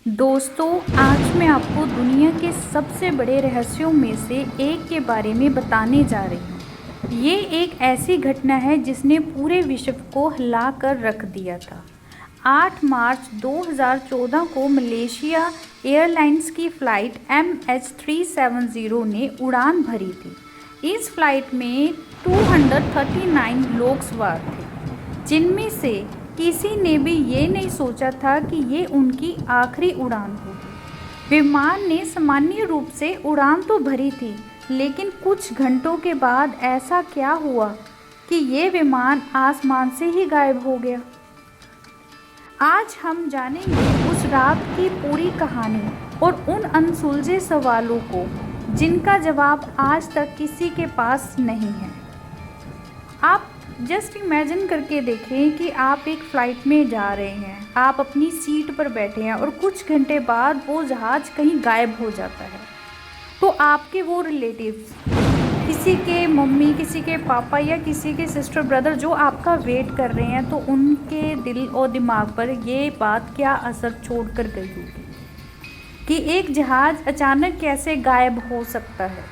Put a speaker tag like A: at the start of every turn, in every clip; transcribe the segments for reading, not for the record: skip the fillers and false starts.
A: दोस्तों, आज मैं आपको दुनिया के सबसे बड़े रहस्यों में से एक के बारे में बताने जा रही हूँ। ये एक ऐसी घटना है जिसने पूरे विश्व को हिला कर रख दिया था। 8 मार्च 2014 को मलेशिया एयरलाइंस की फ़्लाइट MH370 ने उड़ान भरी थी। इस फ्लाइट में 239 लोग सवार थे, जिनमें से किसी ने भी ये नहीं सोचा था कि ये उनकी आखिरी उड़ान होगी। विमान ने सामान्य रूप से उड़ान तो भरी थी, लेकिन कुछ घंटों के बाद ऐसा क्या हुआ कि ये विमान आसमान से ही गायब हो गया। आज हम जानेंगे उस रात की पूरी कहानी और उन अनसुलझे सवालों को जिनका जवाब आज तक किसी के पास नहीं है। आप जस्ट इमेजिन करके देखें कि आप एक फ़्लाइट में जा रहे हैं, आप अपनी सीट पर बैठे हैं और कुछ घंटे बाद वो जहाज़ कहीं गायब हो जाता है। तो आपके वो रिलेटिव्स, किसी के मम्मी, किसी के पापा या किसी के सिस्टर ब्रदर जो आपका वेट कर रहे हैं, तो उनके दिल और दिमाग पर ये बात क्या असर छोड़ कर गई होगी कि एक जहाज़ अचानक कैसे गायब हो सकता है।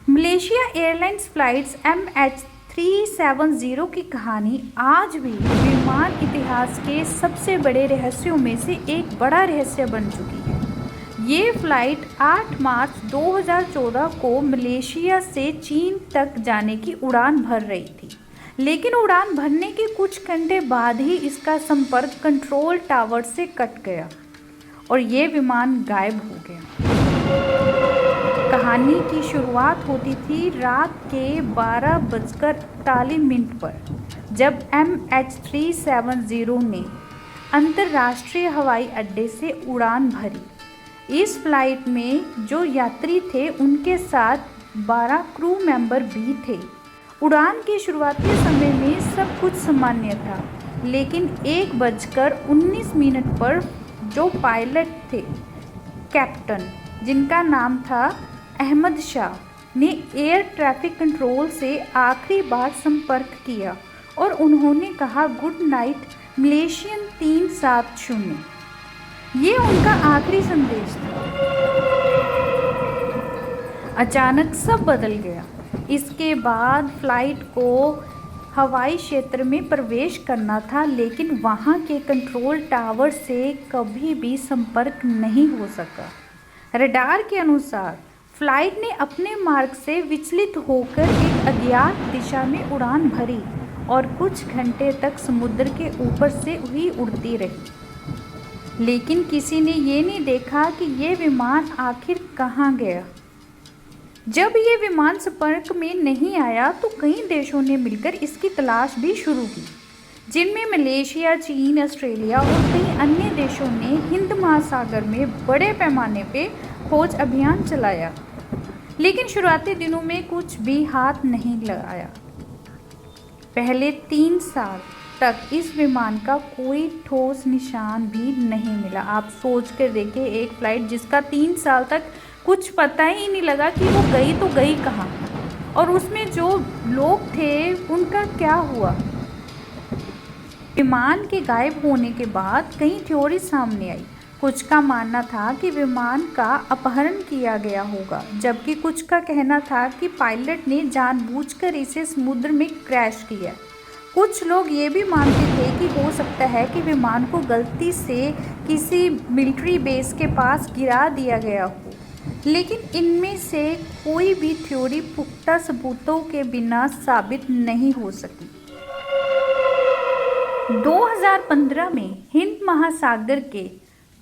A: मलेशिया एयरलाइंस फ़्लाइट्स MH370 की कहानी आज भी विमान इतिहास के सबसे बड़े रहस्यों में से एक बड़ा रहस्य बन चुकी है। ये फ़्लाइट 8 मार्च 2014 को मलेशिया से चीन तक जाने की उड़ान भर रही थी, लेकिन उड़ान भरने के कुछ घंटे बाद ही इसका संपर्क कंट्रोल टावर से कट गया और ये विमान गायब हो गया। कहानी की शुरुआत होती थी रात के 12:48 पर, जब MH370 ने अंतर्राष्ट्रीय हवाई अड्डे से उड़ान भरी। इस फ्लाइट में जो यात्री थे उनके साथ 12 क्रू मेंबर भी थे। उड़ान के शुरुआती समय में सब कुछ सामान्य था, लेकिन 1:19 पर जो पायलट थे, कैप्टन जिनका नाम था अहमद शाह, ने एयर ट्रैफिक कंट्रोल से आखिरी बार संपर्क किया और उन्होंने कहा, गुड नाइट मलेशियन 370। ये उनका आखिरी संदेश था। अचानक सब बदल गया। इसके बाद फ्लाइट को हवाई क्षेत्र में प्रवेश करना था, लेकिन वहाँ के कंट्रोल टावर से कभी भी संपर्क नहीं हो सका। रडार के अनुसार फ्लाइट ने अपने मार्ग से विचलित होकर एक अज्ञात दिशा में उड़ान भरी और कुछ घंटे तक समुद्र के ऊपर से ही उड़ती रही, लेकिन किसी ने ये नहीं देखा कि ये विमान आखिर कहाँ गया। जब ये विमान संपर्क में नहीं आया तो कई देशों ने मिलकर इसकी तलाश भी शुरू की, जिनमें मलेशिया, चीन, ऑस्ट्रेलिया और कई अन्य देशों ने हिंद महासागर में बड़े पैमाने पे खोज अभियान चलाया, लेकिन शुरुआती दिनों में कुछ भी हाथ नहीं लगाया। पहले 3 साल तक इस विमान का कोई ठोस निशान भी नहीं मिला। आप सोच कर देखिए, एक फ़्लाइट जिसका 3 साल तक कुछ पता ही नहीं लगा कि वो गई तो गई कहाँ, और उसमें जो लोग थे उनका क्या हुआ। विमान के गायब होने के बाद कई थ्योरी सामने आई। कुछ का मानना था कि विमान का अपहरण किया गया होगा, जबकि कुछ का कहना था कि पायलट ने जानबूझकर इसे समुद्र में क्रैश किया। कुछ लोग ये भी मानते थे कि हो सकता है कि विमान को गलती से किसी मिलिट्री बेस के पास गिरा दिया गया हो, लेकिन इनमें से कोई भी थ्योरी पुख्ता सबूतों के बिना साबित नहीं हो सकी। 2015 में हिंद महासागर के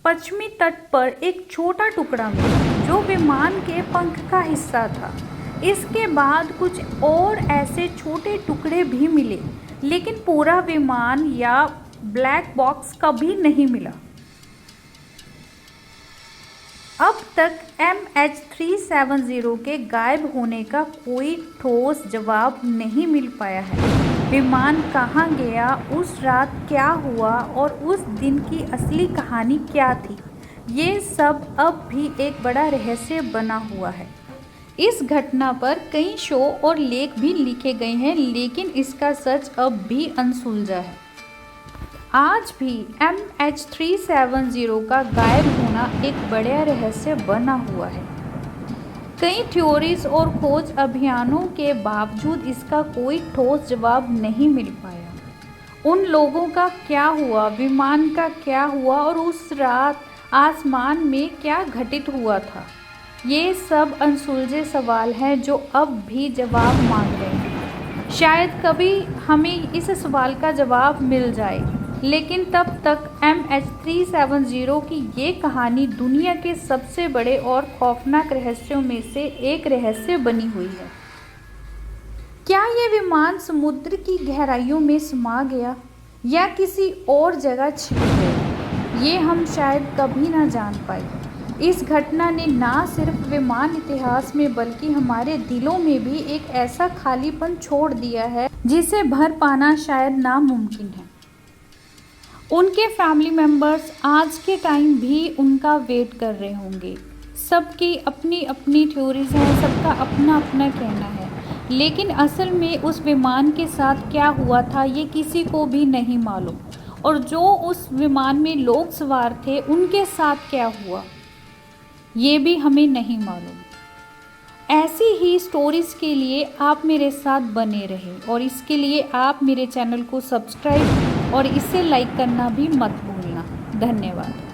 A: पश्चिमी तट पर एक छोटा टुकड़ा मिला जो विमान के पंख का हिस्सा था। इसके बाद कुछ और ऐसे छोटे टुकड़े भी मिले, लेकिन पूरा विमान या ब्लैक बॉक्स कभी नहीं मिला। अब तक MH370 के गायब होने का कोई ठोस जवाब नहीं मिल पाया है। विमान कहाँ गया, उस रात क्या हुआ और उस दिन की असली कहानी क्या थी, ये सब अब भी एक बड़ा रहस्य बना हुआ है। इस घटना पर कई शो और लेख भी लिखे गए हैं, लेकिन इसका सच अब भी अनसुलझा है। आज भी MH370 का गायब होना एक बड़ा रहस्य बना हुआ है। कई थ्योरीज और खोज अभियानों के बावजूद इसका कोई ठोस जवाब नहीं मिल पाया। उन लोगों का क्या हुआ, विमान का क्या हुआ और उस रात आसमान में क्या घटित हुआ था? ये सब अनसुलझे सवाल हैं जो अब भी जवाब मांग रहे हैं। शायद कभी हमें इस सवाल का जवाब मिल जाए, लेकिन तब तक MH370 की ये कहानी दुनिया के सबसे बड़े और खौफनाक रहस्यों में से एक रहस्य बनी हुई है। क्या ये विमान समुद्र की गहराइयों में समा गया या किसी और जगह छिप गया, ये हम शायद कभी ना जान पाए। इस घटना ने ना सिर्फ विमान इतिहास में बल्कि हमारे दिलों में भी एक ऐसा खालीपन छोड़ दिया है जिसे भर पाना शायद नामुमकिन है। उनके फैमिली मेम्बर्स आज के टाइम भी उनका वेट कर रहे होंगे। सबकी अपनी अपनी थ्योरीज हैं, सबका अपना अपना कहना है, लेकिन असल में उस विमान के साथ क्या हुआ था ये किसी को भी नहीं मालूम, और जो उस विमान में लोग सवार थे उनके साथ क्या हुआ ये भी हमें नहीं मालूम। ऐसी ही स्टोरीज़ के लिए आप मेरे साथ बने रहें, और इसके लिए आप मेरे चैनल को सब्सक्राइब और इसे लाइक करना भी मत भूलना। धन्यवाद।